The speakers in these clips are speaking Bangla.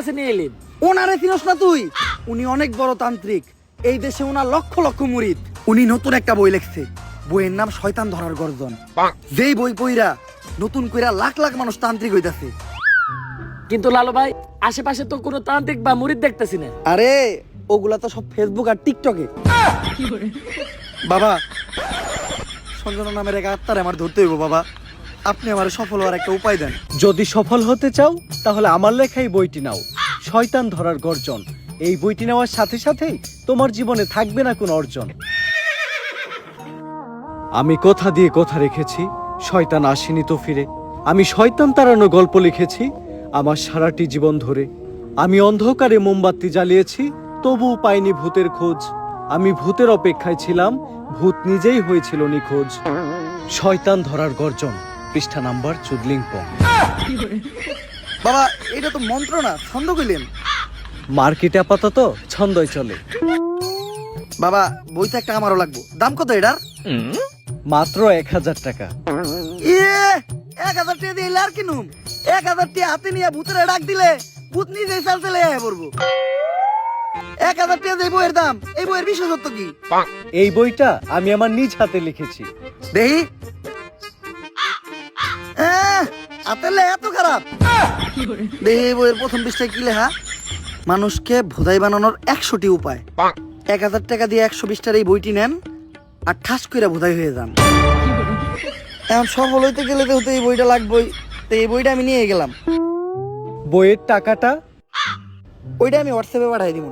কাছে নিয়ে এলেন? ওনারে চিনস না তুই? উনি অনেক বড় তান্ত্রিক, এই দেশে ওনার লক্ষ লক্ষ মুরিদ। উনি নতুন একটা বই লিখছে, বইয়ের নাম শয়তান ধরার গর্জন। যেই বই পইরা নতুন কইরা লাখ লাখ মানুষ তান্ত্রিক হইতাছে। কিন্তু লালু ভাই, আশেপাশে তো কোনো তান্ত্রিক বা মুরিদ দেখতেছি না। আরে ওগুলা তো সব ফেসবুক আর টিকটকে। বাবা, সঞ্জনা নামের এক আত্মারে আমার ধরতে হইব বাবা, আপনি আমার সফল হওয়ার একটা উপায় দেন। যদি সফল হতে চাও তাহলে আমার লেখাই বইটি নাও, শয়তান ধরার গর্জন। এই বইটি নেওয়ার সাথে সাথেই তোমার জীবনে থাকবে না কোনো অর্জন। আমি কথা দিয়ে কথা রেখেছি, শয়তান আসেনি তো ফিরে। আমি শয়তান তাড়ানো গল্প লিখেছি আমার সারাটি জীবন ধরে। আমি অন্ধকারে মোমবাতি জ্বালিয়েছি, তবুও পাইনি ভূতের খোঁজ। আমি ভূতের অপেক্ষায় ছিলাম, ভূত নিজেই হয়েছিল নিখোঁজ। শয়তান ধরার গর্জন, পৃষ্ঠা নাম্বার চুদলিংপং। বাবা, এটা তো মন্ত্র না, ছন্দ কইলেন। মার্কেটে আপাতত ছন্দই চলে। বাবা, বইটা একটা আমারও লাগবো, দাম কত এটার? মাত্র 1000 টাকা। ইয়ে, 1000 টাকা দিয়ে আর কিনুম? 1000 টাকা হাতে নিয়ে ভূতের ডাক দিলে ভূত নিজেই চাল চলে আয় পড়বো। 1000 টাকা দিয়ে বইয়ের দাম, এই বইয়ের বিশেষত্ব কি? এই বইটা আমি আমার নিজ হাতে লিখেছি। দেহি হাতের লেখা এত খারাপ? দেহি এই বইয়ের প্রথম পৃষ্ঠায় কি লেখা? মানুষকে ভোদাই বানানোর 100টি উপায়। 1000 টাকা দিয়ে 120টার এই বইটি নেন আর ঠাস করে ভোদাই হয়ে যান। এখন সফল হইতে গেলে তো এই বইটা লাগবেই, তো এই বইটা আমি নিয়ে গেলাম। বইয়ের টাকাটা? ওইটা আমি হোয়াটসঅ্যাপে পাঠাই দিব।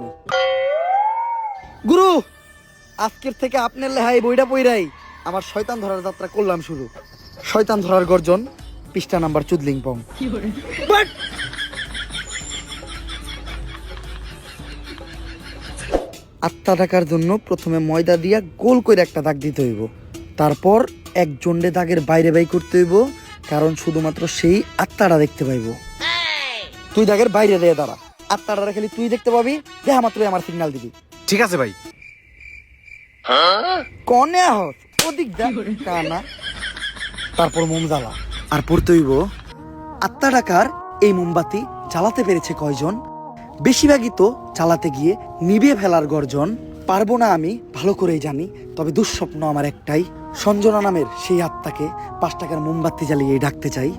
গুরু, আজকের থেকে আপনার লেখা এই বইটা পইরাই আমার শয়তান ধরার যাত্রা করলাম শুরু। শয়তান ধরার গর্জন, পৃষ্ঠা নাম্বার চুদলিংপং। আত্মা ডাকার জন্য প্রথমে ময়দা দিয়া গোল করে একটা দাগ দিতে হইব, তারপর এক জন্ডে দাগের বাইরে বাই করতে হইব, কারণ শুধুমাত্র সেই আত্মাটা দেখতে পাইব। তুই দাগের বাইরে দিয়ে দাঁড়া, আত্মাটা খালি তুই দেখতে পাবি, দেখা মাত্রই আমার সিগন্যাল দিবি। ঠিক আছে ভাই। কনে আহত ওদিক যা কানা। তারপর মোম জ্বালা আর পড়তে হইব, আত্মা ডাকার এই মোমবাতি জ্বালাতে পেরেছে কয়জন? বেশিরভাগই তো জ্বালাতে গিয়ে নিভিয়ে ফেলার গর্জন। পারবো না আমি ভালো করেই জানি, তবে দুঃস্বপ্ন আমার একটাই, সঞ্জনা নামের সেই আত্মাকে 5 টাকার মোমবাতি জ্বালিয়ে ডাকতে চাই।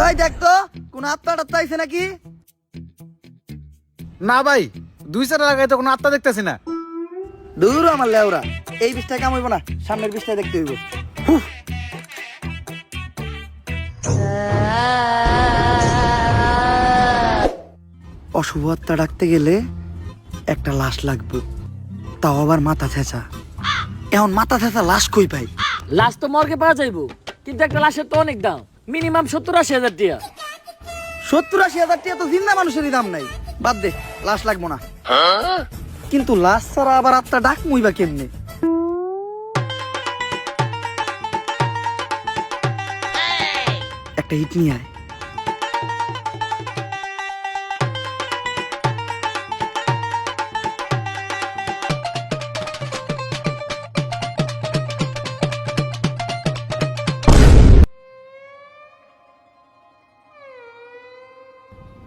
ওই দেখ তো কোন আত্মা টাত্মা আইছে নাকি? না ভাই, 2 লাগাই তো কোনো আত্মা দেখতেছি না। দূর আমার লেওরা, এই বিষটা কাম হইব না, সামনের বিষটা দেখতে হইব। অশুভ আত্মা ডাকতে গেলে একটা লাশ লাগবে, তাও আবার মাথা ছেঁচা। এখন মাথা ছেঁচা লাশ কই পাই? লাশ তো মর্গে পাওয়া যাইবো, কিন্তু একটা লাশের তো অনেক দাম, মিনিমাম 70-80 হাজার টাকা। 70-80 হাজার টাকা তো জিন্দা মানুষেরই দাম নাই, বাদ দে, লাশ লাগবো না। কিন্তু লাশ ছাড়া আবার আত্মা ডাক মুইবা কেমনে? একটা হিট নিয়ে আয়।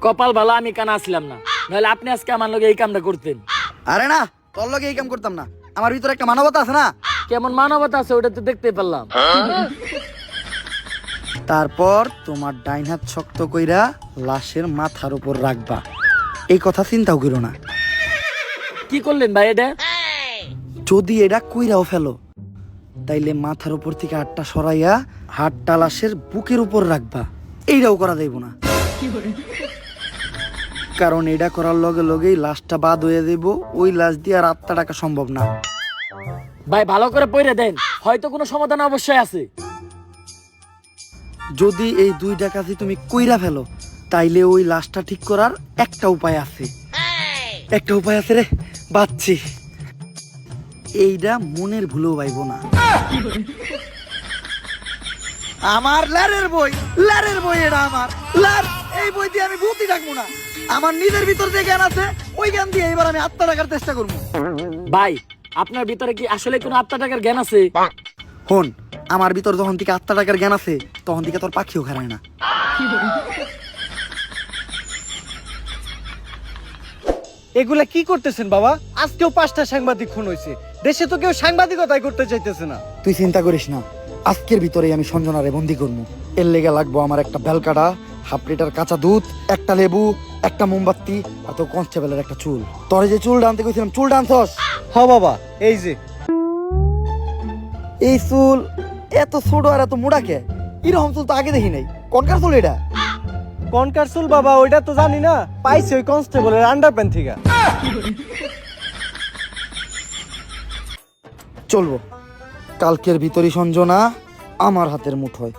কপাল ভালো আমি কানা আসলাম না, নাহলে আপনি আজকে আমার লগে এই কামটা করতেন। আরে না, তোর লগে এই কাম করতাম না, আমার ভিতরে একটা মানবতা আছে না। কেমন মানবতা আছে ওটা তো দেখতে পারলাম। তারপর তোমার ডাইন হাত শক্ত কইরা লাশের মাথার উপর রাখবা, এই কথা চিন্তাও করো না। কি করলেন ভাই এটা? যদি এটা কইরাও ফেলো, তাইলে মাথার উপর থেকে হাতটা সরাইয়া হাতটা লাশের বুকের উপর রাখবা, এইটাও করা যাইব না। কারণ এটা করার লগে লগেই লাশটা বাদ হয়ে যাইব, ওই লাশ দিয়ে আর আত্মা ডাকা সম্ভব না। ভাই ভালো করে পড়ে দেন, হয়তো কোনো সমাধান অবশ্যই আছে। যদি এই 2 ডাকাতি তুমি কইরা ফেলো, তাইলে ওই লাশটা ঠিক করার একটা উপায় আছে। একটা উপায় আছে রে, বাচ্চি। এইটা মনের ভুলেও পাইব না। আমার লারের বই, লারের বই, এটা আমার লার। এই বই দিয়ে আমি ভূতই ডাকবো না, আমার নিজের ভিতর যে জ্ঞান আছে ওই জ্ঞান দিয়ে এবার আমি আত্মা ডাকার চেষ্টা করবো। ভাই আপনার ভিতরে কি আসলে কোনো আত্মা টাকার জ্ঞান আছে? হন, আমার ভিতর যখন থেকে আত্মা টাকার জ্ঞান আছে তখন থেকে তোর পাখিও খারায় না। এগুলা কি করতেছেন বাবা? আজকেও 5টা সাংবাদিক খুন হয়েছে, দেশে তো কেউ সাংবাদিকতাই করতে চাইতেছে না। তুই চিন্তা করিস না, আজকের ভিতরেই আমি সঞ্জনারে বন্দি করবো। এর লেগে লাগবো আমার একটা বেলকাটা, 1/2 লিটার কাঁচা দুধ, একটা লেবু, একটা মোমবাতি, আর তো কনস্টেবলের একটা চুল। তোরে যে চুল ডানতে কইছিলাম, চুল ডানছস? হ বাবা, এই যে এই চুল এত ছোট আর এত মোটা কে? এরকম চুল তো আগে দেখি নাই। কোনকার চুল এটা? কনকার চুল বাবা, ওইটা তো জানি না, পাইছি ওই কনস্টেবলের আন্ডারপ্যান্ট থেকে। চলবো, কালকের ভিতরই সঞ্জনা আমার হাতের মুঠোয়।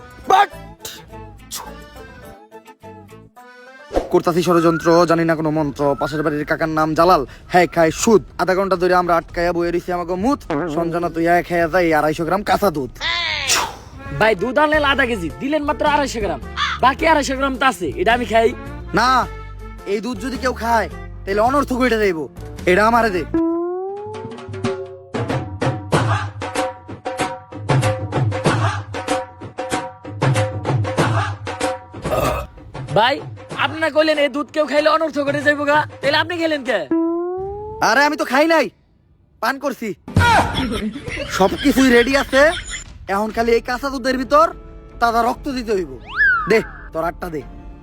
করতাছি ষড়যন্ত্র, জানি না কোনো মন্ত্র। পাশের বাড়ির কাকার নাম জালাল, হ্যাঁ খায় সুদ। আধা ঘন্টা ধরে আমরা আটকায়া বয়ে রইছি আমাকে মুত। সঞ্জনা তুই হ্যাঁ খেয়ে যাই 250 গ্রাম কাঁচা দুধ। ভাই দুধ আনলেন আধা কেজি, দিলেন মাত্র 250 গ্রাম, বাকি 250 গ্রাম তো আছে, এটা আমি খাই। না, এই দুধ যদি কেউ খায় তাহলে অনর্থক এটা দেবো। এটা আমারে দে। ভাই আপনি না কইলেন এই দুধ কেউ খাইলে অনর্থ করে যাইব গা, তাহলে আপনি খেলেন কে? আরে আমি তো খাই নাই, পান করছি। সবকিছুই রেডি আছে, এখন খালি এই কাঁচা দুধের ভিতর তাজা রক্ত দিতে হইব। দে তোর 8টা দে,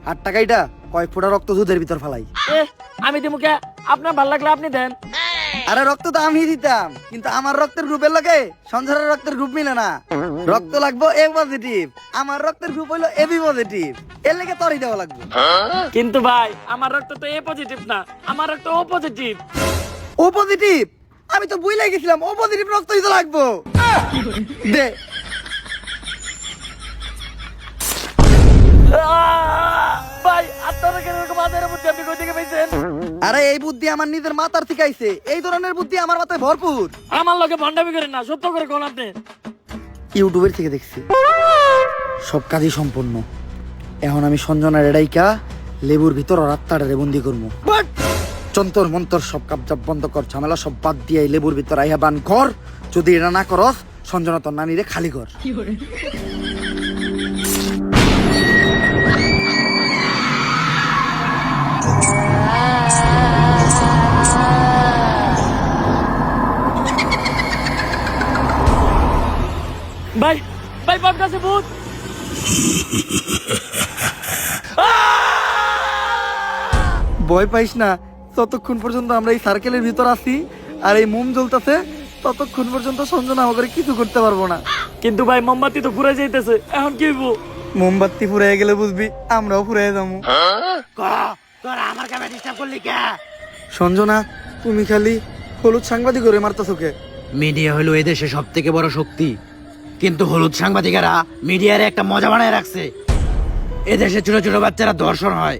8 টাকাইটা কয়েক ফোঁটা রক্ত দুধের ভিতর ফালাই। এ আমি দিমু কে? আপনার ভাল লাগলে আপনি দেন। আরে রক্ত তো আমি দিতাম, কিন্তু আমার রক্তের গ্রুপের লগে সঞ্জয়ের রক্তের গ্রুপ মিলে না। রক্ত লাগবো এ পজিটিভ, আমার রক্তের গ্রুপ হইলো এবি পজিটিভ, এর লেগে তোরই দেওয়া লাগবে। কিন্তু ভাই আমার রক্ত তো এ পজিটিভ না, আমার রক্ত ও পজিটিভ। ও পজিটিভ? আমি তো বুঝলাই গেছিলাম ও পজিটিভ রক্তই তো লাগবো। দে। ভাই আপনারা কেন এরকম আদের মধ্যে আপনি কই থেকে পাইছেন? আরে এই বুদ্ধি আমার নিজের মাথার থেকে আইছে, এই ধরনের বুদ্ধি আমার মাথায় ভরপুর। আমার লগে ভন্ডামি করেন না, সত্য করে কোন আপনি। ইউটিউবের থেকে দেখছি, সব কাজই সম্পূর্ণ। এখন আমি সঞ্জনার এডাইকা লেবুর ভিতর আর আত্মাটারে বন্দি করবো। যন্তর মন্তর সব কাপজাপ বন্ধ কর, ঝামেলা সব বাদ দিয়ে এই লেবুর ভিতর আইয়া বান কর। যদি এটা না করস, সঞ্জনা তোর নানিরে খালি কর। ভাই ভাই বাপ কাছে ভূত। ভয় পাইস না, ততক্ষণ পর্যন্ত আমরা এই সার্কেলের ভিতর আছি আর এই মোম জ্বলতেছে, ততক্ষণ পর্যন্ত সঞ্জনা আমাকে কিছু করতে পারবো না। কিন্তু ভাই মোমবাতি তো ঘুরে যাইতেছে, এখন কি হইব? মোমবাতি ফুরাই গেলে বুঝবি আমরাও ফুরাই যাবো। আমার কামে ডিস্টার্ব করলি কে? সঞ্জনা তুমি খালি হলুদ সাংবাদিক করে মারতেছো কে? মিডিয়া হলো এদেশে সব থেকে বড় শক্তি, কিন্তু হলুদ সাংবাদিকেরা মিডিয়ার একটা মজা বানায় রাখছে। এদেশে ছোট ছোট বাচ্চারা ধর্ষণ হয়,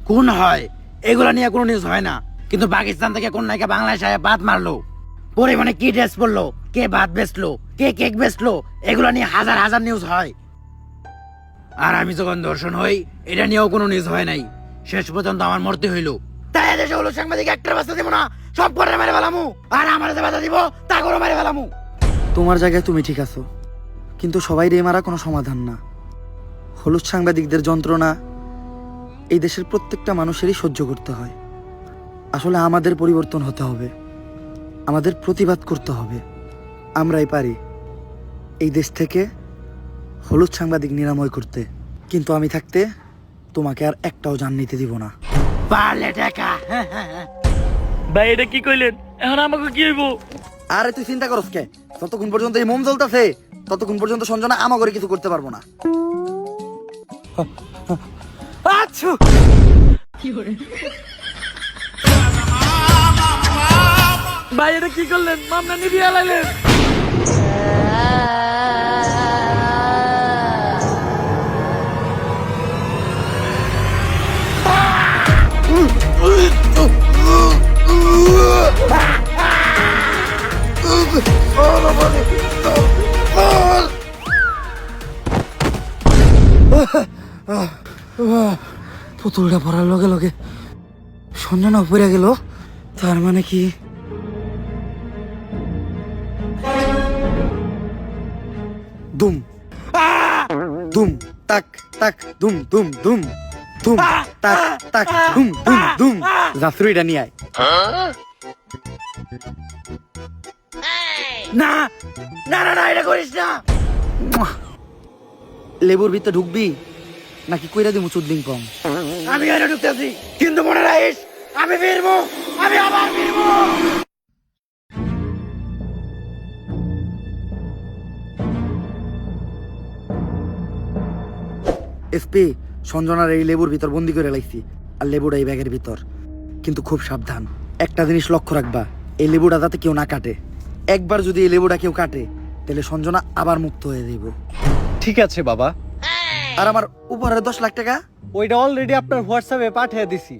খুন হয়, এগুলা নিয়ে কোনো নিউজ হয় না। কিন্তু পাকিস্তান থেকে কোন নায়িকা বাংলাদেশে ভাত মারলো, পরিমাণে কি ড্রেস পরলো, কে ভাত বেচলো, কে কেক বেচলো, এগুলা নিয়ে হাজার হাজার নিউজ হয়। আর আমি যখন ধর্ষণ হই, এটা নিয়েও কোনো নিউজ হয় নাই। শেষ পর্যন্ত আমার মরতে হইলো। তাই এদেশে হলুদ সাংবাদিক একটা বাচ্চা দিব না, সব করে মেরে ফেলামু। আর আমার যে বাধা দিব তা করে মেরে ফেলামু। তোমার জায়গায় তুমি ঠিক আছো, কিন্তু সবাই রে মারা কোনো সমাধান না। হলুদ সাংবাদিকদের যন্ত্রণা এই দেশের প্রত্যেকটা মানুষেরই সহ্য করতে হয়। আসলে আমাদের পরিবর্তন হতে হবে, আমাদের প্রতিবাদ করতে হবে। আমরাই পারি এই দেশ থেকে হলুদ সাংবাদিক নিরাময় করতে, কিন্তু আমি থাকতে তোমাকে আর একটাও জান নিতে দিব না। পারলে টাকা। ভাই এটা কি কইলেন? এখন আমাকে কি হইব? আরে তুই চিন্তা করস কে? ততক্ষণ পর্যন্ত এই মোম জ্বলতেছে, ততক্ষণ পর্যন্ত সঞ্জনা আমা করে কিছু করতে পারবো না। আচ্ছা ভাই এটা কি করলেন? মামলা নিবিয়ে লাইলেন। পুতুলটা পড়ার লগে লগে সঞ্জনা পড়ে গেল, তার মানে কি দুম দুম তাক তাক দুম দুম দুম দুম তাক তাক দুম দুম দুম জাফরুইটা নিয়ে আয়। না না না না এটা করিস না। লেবুর ভিতরে ঢুকবি নাকি কইরা দিমু চুদলিং পং? আমি এনে ঢুকতেছি, কিন্তু মনে রাখিস আমি ফিরবো, আমি আবার ফিরবো। এসপি, সঞ্জনার এই লেবুর ভিতর বন্দি করে লাইছি, আর লেবুটা এই ব্যাগের ভিতর। কিন্তু খুব সাবধান, একটা জিনিস লক্ষ্য রাখবা, এই লেবুটা যাতে কেউ না কাটে। একবার যদি এই লেবুটা কেউ কাটে তাহলে সঞ্জনা আবার মুক্ত হয়ে যাইব। ঠিক আছে বাবা, আর আমার উপহারের 10 লাখ টাকা ওইটা অলরেডি আপনার হোয়াটসঅ্যাপে পাঠিয়ে দিছি।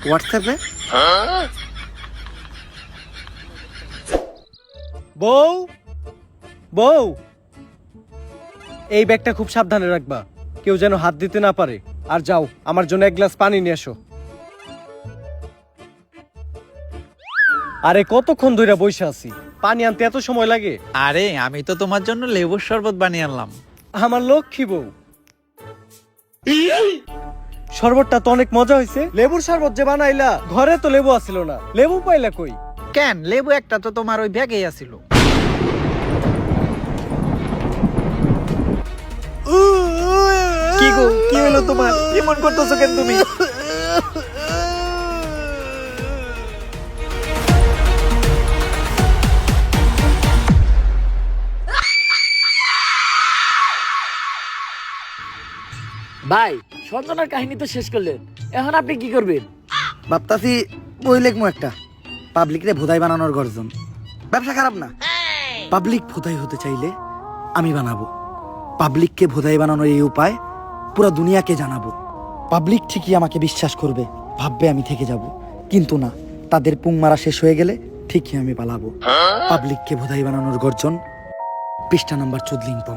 হোয়াটসঅ্যাপে? বউ বউ, এই ব্যাগটা খুব সাবধানে রাখবা, কেউ যেন হাত দিতে না পারে। আর যাও, আমার জন্য এক গ্লাস পানি নিয়ে এসো। আরে কতক্ষণ ধরে বসে আছি, পানি আনতে এত সময় লাগে? আরে আমি তো তোমার জন্য লেবুর শরবত বানিয়ে আনলাম। আমার লক্ষ্মী বউ। শরবতটা তো অনেক মজা হয়েছে। লেবুর শরবত যে বানাইলা, ঘরে তো লেবু আসিল না, লেবু পাইলা কই? কেন, লেবু একটা তো তোমার ওই ব্যাগেই আছিল। কি গো, কি হলো তোমার? এমন করতেছো কেন তুমি? ভাই, সঞ্জনার কাহিনী তো শেষ করলেন, এখন আপনি কি করবেন? ভাবতাছি বই লেখমু একটা, পাবলিকরে ভোদাই বানানোর গর্জন। ব্যবসা খারাপ না, পাবলিক ভোদাই হতে চাইলে আমি বানাবো। পাবলিককে ভোদাই বানানোর এই উপায় পুরো দুনিয়াকে জানাবো। পাবলিক ঠিকই আমাকে বিশ্বাস করবে, ভাববে আমি থেকে যাব। কিন্তু না, তাদের পুং মারা শেষ হয়ে গেলে ঠিকই আমি পালাবো। পাবলিককে ভোদাই বানানোর গর্জন, পৃষ্ঠা নাম্বার 14 পং।